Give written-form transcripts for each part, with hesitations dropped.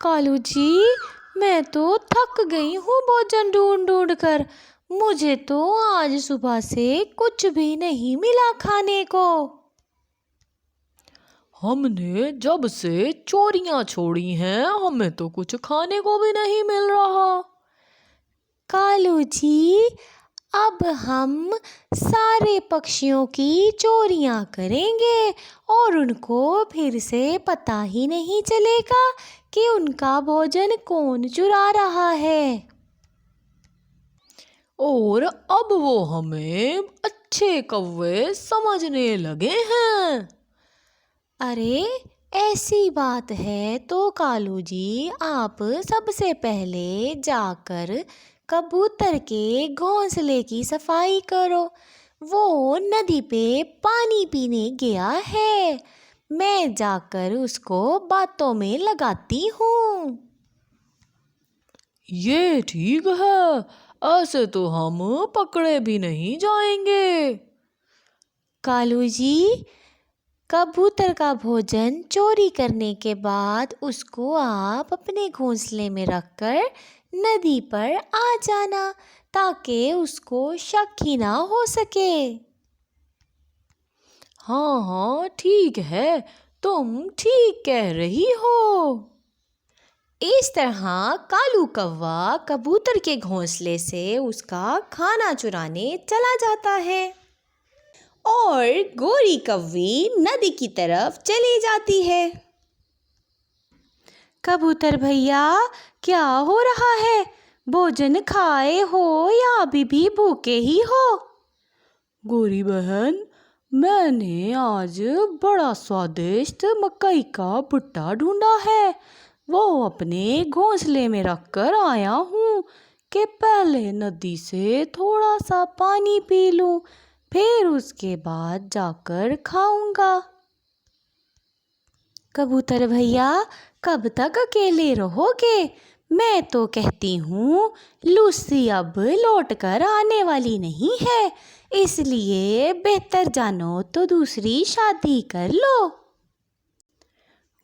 कालू जी, मैं तो थक गई हूँ भोजन ढूंढ ढूंढ कर। मुझे तो आज सुबह से कुछ भी नहीं मिला खाने को। हमने जब से चोरियां छोड़ी हैं हमें तो कुछ खाने को भी नहीं मिल रहा। कालू जी, अब हम सारे पक्षियों की चोरियां करेंगे और उनको फिर से पता ही नहीं चलेगा कि उनका भोजन कौन चुरा रहा है। और अब वो हमें अच्छे कौवे समझने लगे हैं। अरे, ऐसी बात है तो कालू जी, आप सबसे पहले जाकर कबूतर के घोंसले की सफाई करो। वो नदी पे पानी पीने गया है। मैं जाकर उसको बातों में लगाती हूँ। ये ठीक है, ऐसे तो हम पकड़े भी नहीं जाएंगे। कालू जी, कबूतर का भोजन चोरी करने के बाद उसको आप अपने घोंसले में रखकर नदी पर आ जाना, ताकि उसको शक ही ना हो सके। हाँ हाँ ठीक है, तुम ठीक कह रही हो। इस तरह कालू कौवा कबूतर के घोंसले से उसका खाना चुराने चला जाता है और गोरी कौवी नदी की तरफ चली जाती है। कबूतर भैया, क्या हो रहा है? भोजन खाए हो या अभी भी भूखे ही हो? गोरी बहन, मैंने आज बड़ा स्वादिष्ट मकई का भुट्टा ढूंढा है। वो अपने घोंसले में रखकर आया हूँ कि पहले नदी से थोड़ा सा पानी पी लूँ, फिर उसके बाद जाकर खाऊंगा। कबूतर भैया, कब तक अकेले रहोगे? मैं तो कहती हूँ लूसी अब लौट कर आने वाली नहीं है, इसलिए बेहतर जानो तो दूसरी शादी कर लो।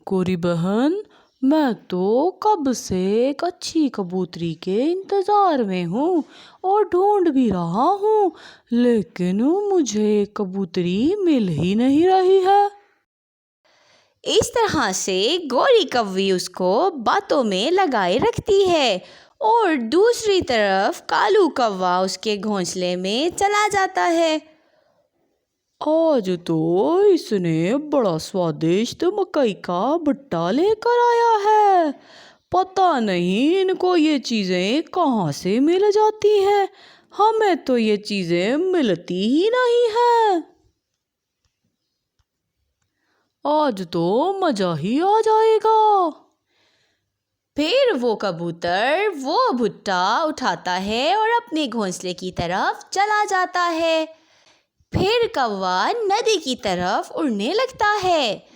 गोरी बहन, मैं तो कब से एक अच्छी कबूतरी के इंतज़ार में हूँ और ढूंढ भी रहा हूँ, लेकिन मुझे कबूतरी मिल ही नहीं रही है। इस तरह से गोरी कौवी उसको बातों में लगाए रखती है और दूसरी तरफ कालू कौवा उसके घोंसले में चला जाता है। आज तो इसने बड़ा स्वादिष्ट मकई का भुट्टा लेकर आया है। पता नहीं इनको ये चीज़ें कहाँ से मिल जाती हैं, हमें तो ये चीज़ें मिलती ही नहीं है। आज तो मज़ा ही आ जाएगा। फिर वो कबूतर वो भुट्टा उठाता है और अपने घोंसले की तरफ चला जाता है। फिर कौवा नदी की तरफ उड़ने लगता है।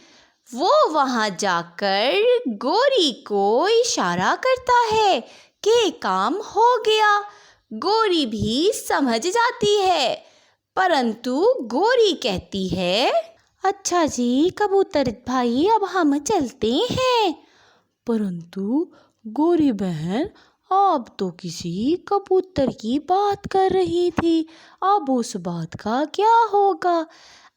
वो वहां जाकर गोरी को इशारा करता है कि काम हो गया। गोरी भी समझ जाती है, परंतु गोरी कहती है, अच्छा जी कबूतर भाई, अब हम चलते हैं। परंतु गोरी बहन, आप तो किसी कबूतर की बात कर रही थी, अब उस बात का क्या होगा?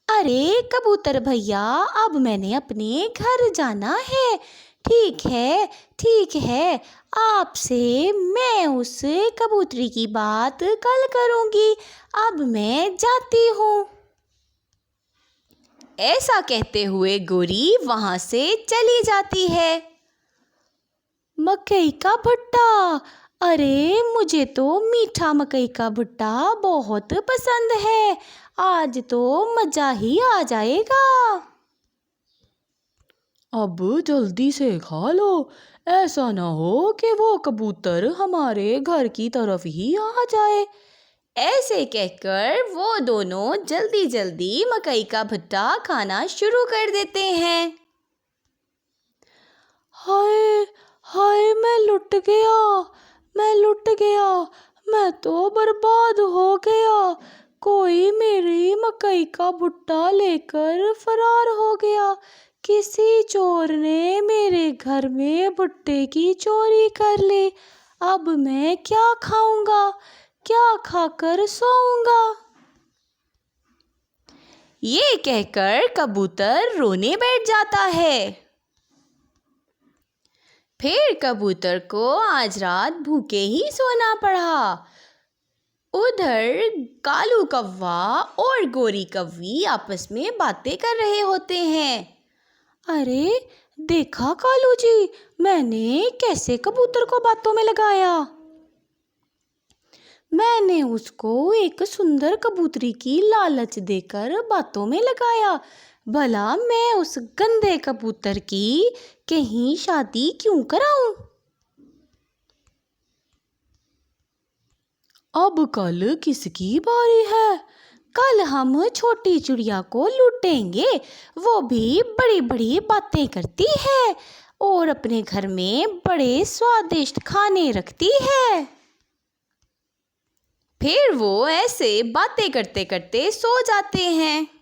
अरे कबूतर भैया, अब मैंने अपने घर जाना है। ठीक है, ठीक है, आपसे मैं उस कबूतरी की बात कल करूंगी। अब मैं जाती हूँ। ऐसा कहते हुए गोरी वहां से चली जाती है। मकई का भुट्टा, अरे मुझे तो मीठा मकई का भुट्टा बहुत पसंद है। आज तो मज़ा ही आ जाएगा। अब जल्दी से खा लो, ऐसा ना हो कि वो कबूतर हमारे घर की तरफ ही आ जाए। ऐसे कहकर वो दोनों जल्दी जल्दी मकई का भुट्टा खाना शुरू कर देते हैं। हाय हाय, मैं लुट गया, मैं लुट गया, मैं तो बर्बाद हो गया। कोई मेरी मकई का भुट्टा लेकर फरार हो गया। किसी चोर ने मेरे घर में भुट्टे की चोरी कर ली। अब मैं क्या खाऊंगा, क्या खाकर सोऊंगा। ये कहकर कबूतर रोने बैठ जाता है। फिर कबूतर को आज रात भूखे ही सोना पड़ा। उधर कालू कौवा और गोरी कौवी आपस में बातें कर रहे होते हैं। अरे देखा कालू जी, मैंने कैसे कबूतर को बातों में लगाया। मैंने उसको एक सुंदर कबूतरी की लालच देकर बातों में लगाया। भला मैं उस गंदे कबूतर की कहीं शादी क्यों कराऊं। अब कल किसकी बारी है। कल हम छोटी चिड़िया को लूटेंगे। वो भी बड़ी बड़ी बातें करती है और अपने घर में बड़े स्वादिष्ट खाने रखती है। फिर वो ऐसे बातें करते करते सो जाते हैं।